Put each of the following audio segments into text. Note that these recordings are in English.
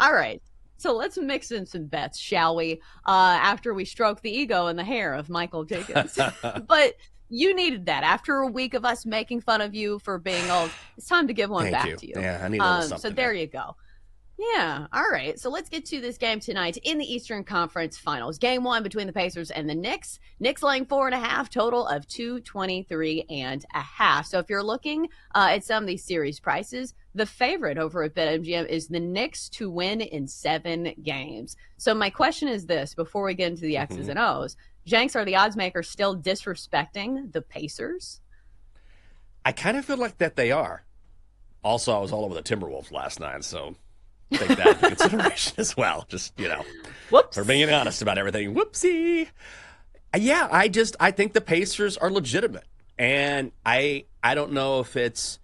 All right. So let's mix in some bets, shall we? After we stroke the ego and the hair of Michael Jenkins. But you needed that. After a week of us making fun of you for being old, it's time to give one Thank back you. to you. Yeah, I need a little So something there there. you go. Yeah. All right. So let's get to this game tonight in the Eastern Conference Finals. Game one between the Pacers and the Knicks. Knicks laying 4.5, total of 223.5. So if you're looking at some of these series prices, the favorite over at BetMGM is the Knicks to win in 7 games. So my question is this before we get into the X's and O's. Jenks, are the odds makers still disrespecting the Pacers? I kind of feel like that they are. Also, I was all over the Timberwolves last night, so take that into consideration as well. Just, Whoops. for being honest about everything. Whoopsie. Yeah, I think the Pacers are legitimate. And I don't know if it's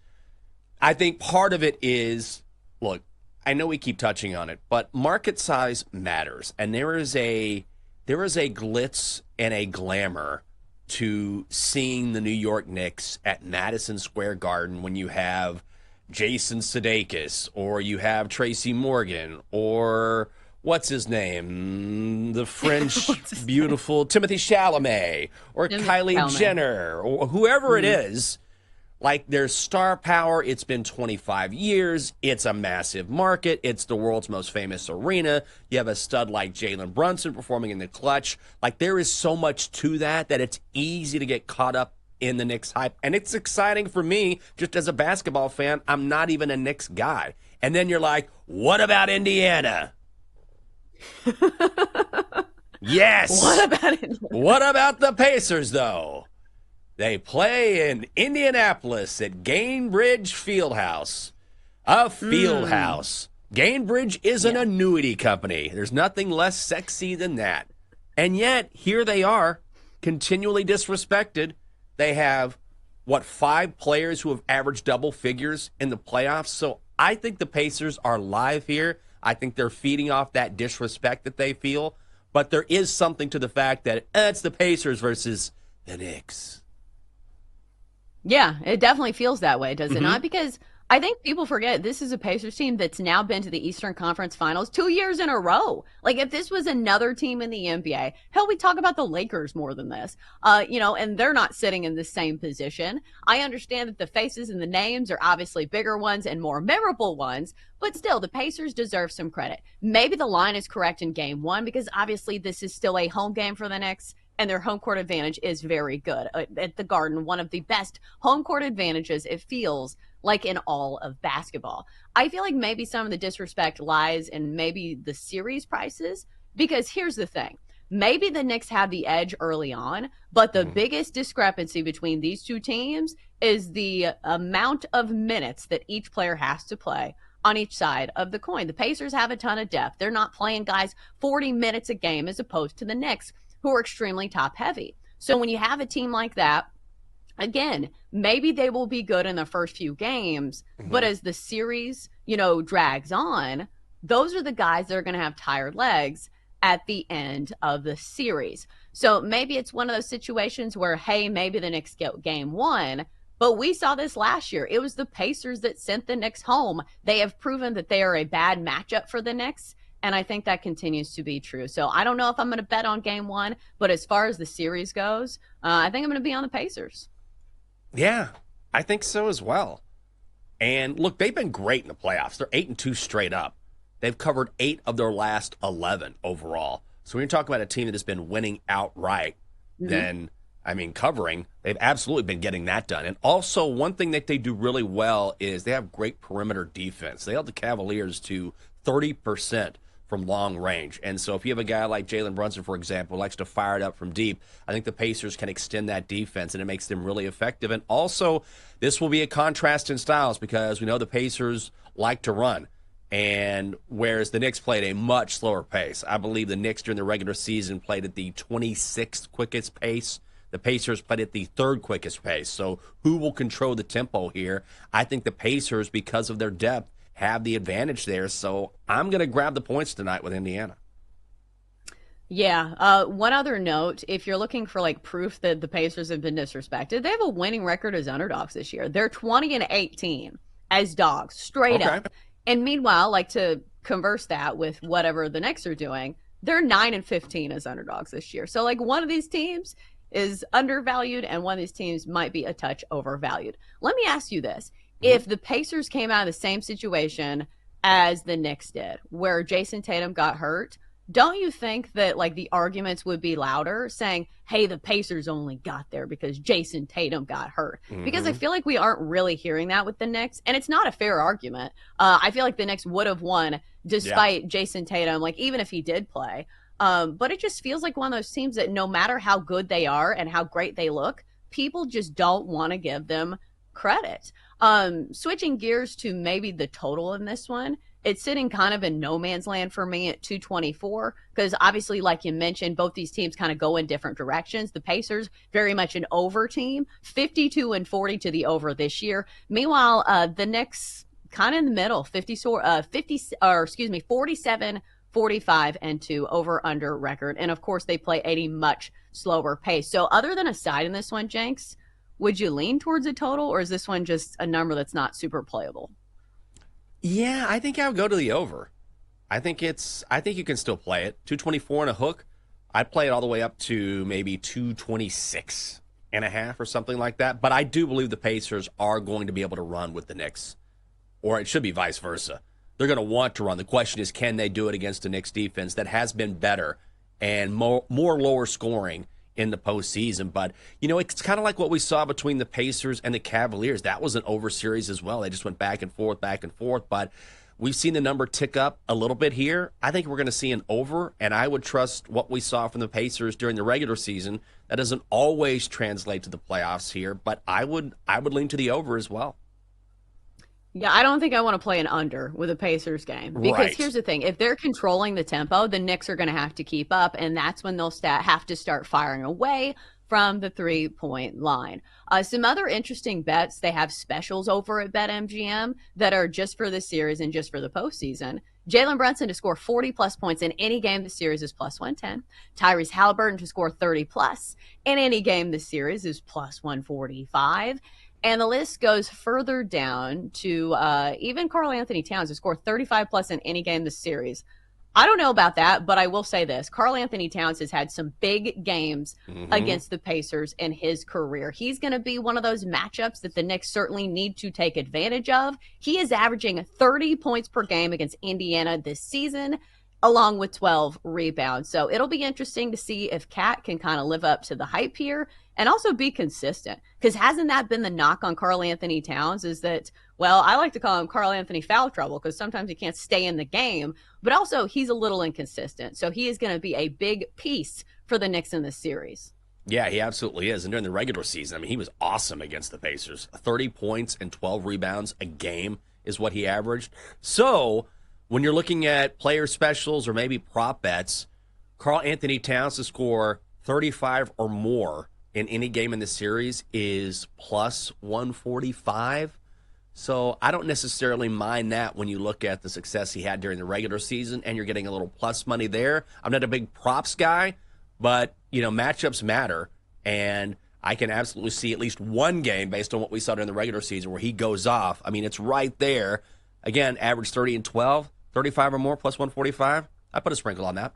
I think part of it is, look, I know we keep touching on it, but market size matters. And there is a glitz and a glamour to seeing the New York Knicks at Madison Square Garden when you have Jason Sudeikis, or you have Tracy Morgan, or what's his name? The French beautiful Timothy Chalamet, or Kylie Jenner, or whoever it is. Like, there's star power. It's been 25 years. It's a massive market. It's the world's most famous arena. You have a stud like Jalen Brunson performing in the clutch. Like, there is so much to that it's easy to get caught up in the Knicks hype. And it's exciting for me, just as a basketball fan. I'm not even a Knicks guy. And then you're like, what about Indiana? Yes. What about Indiana? What about the Pacers, though? They play in Indianapolis at Gainbridge Fieldhouse. A field house. Gainbridge is an annuity company. There's nothing less sexy than that. And yet, here they are, continually disrespected. They have, 5 players who have averaged double figures in the playoffs? So I think the Pacers are live here. I think they're feeding off that disrespect that they feel. But there is something to the fact that it's the Pacers versus the Knicks. Yeah, it definitely feels that way, does it not? Because I think people forget this is a Pacers team that's now been to the Eastern Conference Finals 2 years in a row. Like, if this was another team in the NBA, hell, we talk about the Lakers more than this, and they're not sitting in the same position. I understand that the faces and the names are obviously bigger ones and more memorable ones, but still, the Pacers deserve some credit. Maybe the line is correct in game one because obviously this is still a home game for the Knicks, and their home court advantage is very good. At the Garden, one of the best home court advantages, it feels like, in all of basketball. I feel like maybe some of the disrespect lies in maybe the series prices, because here's the thing. Maybe the Knicks have the edge early on, but the biggest discrepancy between these two teams is the amount of minutes that each player has to play on each side of the coin. The Pacers have a ton of depth. They're not playing guys 40 minutes a game as opposed to the Knicks, who are extremely top heavy. So when you have a team like that, again, maybe they will be good in the first few games, but as the series, drags on, those are the guys that are going to have tired legs at the end of the series. So maybe it's one of those situations where, hey, maybe the Knicks get game one, but we saw this last year. It was the Pacers that sent the Knicks home. They have proven that they are a bad matchup for the Knicks, and I think that continues to be true. So I don't know if I'm going to bet on game one, but as far as the series goes, I think I'm going to be on the Pacers. Yeah, I think so as well. And look, they've been great in the playoffs. They're 8-2 straight up. They've covered 8 of their last 11 overall. So when you're talking about a team that has been winning outright, then, covering, they've absolutely been getting that done. And also, one thing that they do really well is they have great perimeter defense. They held the Cavaliers to 30% from long range. And so if you have a guy like Jalen Brunson, for example, who likes to fire it up from deep, I think the Pacers can extend that defense, and it makes them really effective. And also, this will be a contrast in styles because we know the Pacers like to run, and whereas the Knicks played a much slower pace. I believe the Knicks during the regular season played at the 26th quickest pace. The Pacers played at the 3rd quickest pace. So who will control the tempo here? I think the Pacers, because of their depth, have the advantage there. So I'm going to grab the points tonight with Indiana. Yeah. One other note, if you're looking for proof that the Pacers have been disrespected, they have a winning record as underdogs this year. They're 20-18 as dogs, straight up. And meanwhile, to converse that with whatever the Knicks are doing, they're 9-15 as underdogs this year. So like one of these teams is undervalued and one of these teams might be a touch overvalued. Let me ask you this. If the Pacers came out of the same situation as the Knicks did, where Jason Tatum got hurt, don't you think that like the arguments would be louder saying, hey, the Pacers only got there because Jason Tatum got hurt? Because I feel like we aren't really hearing that with the Knicks, and it's not a fair argument. I feel like the Knicks would have won despite Jason Tatum, like even if he did play. But it just feels like one of those teams that no matter how good they are and how great they look, people just don't want to give them credit. Switching gears to maybe the total in this one, it's sitting kind of in no man's land for me at 224 because obviously, like you mentioned, both these teams kind of go in different directions. The Pacers, very much an over team, 52-40 to the over this year. Meanwhile, the Knicks kind of in the middle, 47-45-2 over under record. And of course, they play at a much slower pace. So other than a side in this one, Jenks, would you lean towards a total, or is this one just a number that's not super playable? Yeah, I think I would go to the over. I think you can still play it. 224 and a hook. I'd play it all the way up to maybe 226 and a half or something like that. But I do believe the Pacers are going to be able to run with the Knicks. Or it should be vice versa. They're going to want to run. The question is, can they do it against the Knicks defense that has been better and more lower scoring in the postseason? But, it's kind of like what we saw between the Pacers and the Cavaliers. That was an over series as well. They just went back and forth. But we've seen the number tick up a little bit here. I think we're going to see an over, and I would trust what we saw from the Pacers during the regular season. That doesn't always translate to the playoffs here, but I would lean to the over as well. Yeah, I don't think I want to play an under with a Pacers game because here's the thing. If they're controlling the tempo, the Knicks are going to have to keep up, and that's when they'll have to start firing away from the three-point line. Some other interesting bets, they have specials over at BetMGM that are just for the series and just for the postseason. Jalen Brunson to score 40-plus points in any game this series is plus 110. Tyrese Halliburton to score 30-plus in any game this series is plus 145. And the list goes further down to even Karl Anthony Towns to score 35-plus in any game this series. I don't know about that, but I will say this. Karl Anthony Towns has had some big games against the Pacers in his career. He's going to be one of those matchups that the Knicks certainly need to take advantage of. He is averaging 30 points per game against Indiana this season, along with 12 rebounds. So it'll be interesting to see if Cat can kind of live up to the hype here and also be consistent. Because hasn't that been the knock on Karl Anthony Towns is that, well, I like to call him Karl Anthony foul trouble because sometimes he can't stay in the game, but also he's a little inconsistent. So he is going to be a big piece for the Knicks in this series. Yeah, he absolutely is. And during the regular season, I mean, he was awesome against the Pacers. 30 points and 12 rebounds a game is what he averaged. So when you're looking at player specials or maybe prop bets, Karl Anthony Towns to score 35 or more in any game in the series is plus 145. So I don't necessarily mind that when you look at the success he had during the regular season and you're getting a little plus money there. I'm not a big props guy, but, matchups matter. And I can absolutely see at least one game based on what we saw during the regular season where he goes off. I mean, it's right there. Again, average 30 and 12, 35 or more, plus 145. I put a sprinkle on that.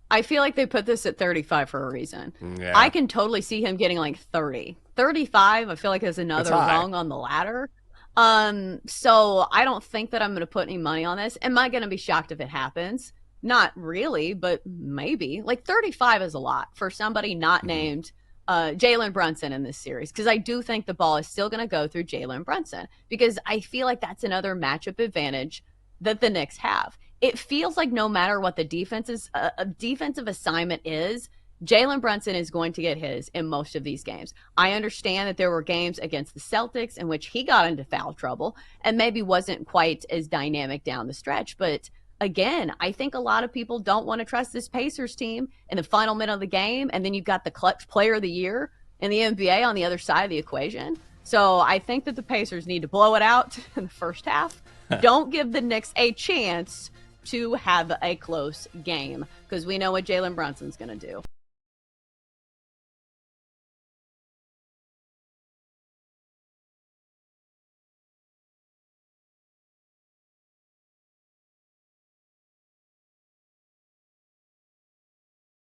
I feel like they put this at 35 for a reason. Yeah. I can totally see him getting like 30. 35, I feel like is another rung on the ladder. So I don't think that I'm going to put any money on this. Am I going to be shocked if it happens? Not really, but maybe. Like 35 is a lot for somebody not named Jalen Brunson in this series, because I do think the ball is still going to go through Jalen Brunson, because I feel like that's another matchup advantage that the Knicks have. It feels like no matter what the defensive assignment is, Jalen Brunson is going to get his in most of these games. I understand that there were games against the Celtics in which he got into foul trouble and maybe wasn't quite as dynamic down the stretch. But again, I think a lot of people don't want to trust this Pacers team in the final minute of the game. And then you've got the clutch player of the year in the NBA on the other side of the equation. So I think that the Pacers need to blow it out in the first half. Don't give the Knicks a chance to have a close game, because we know what Jalen Brunson's going to do.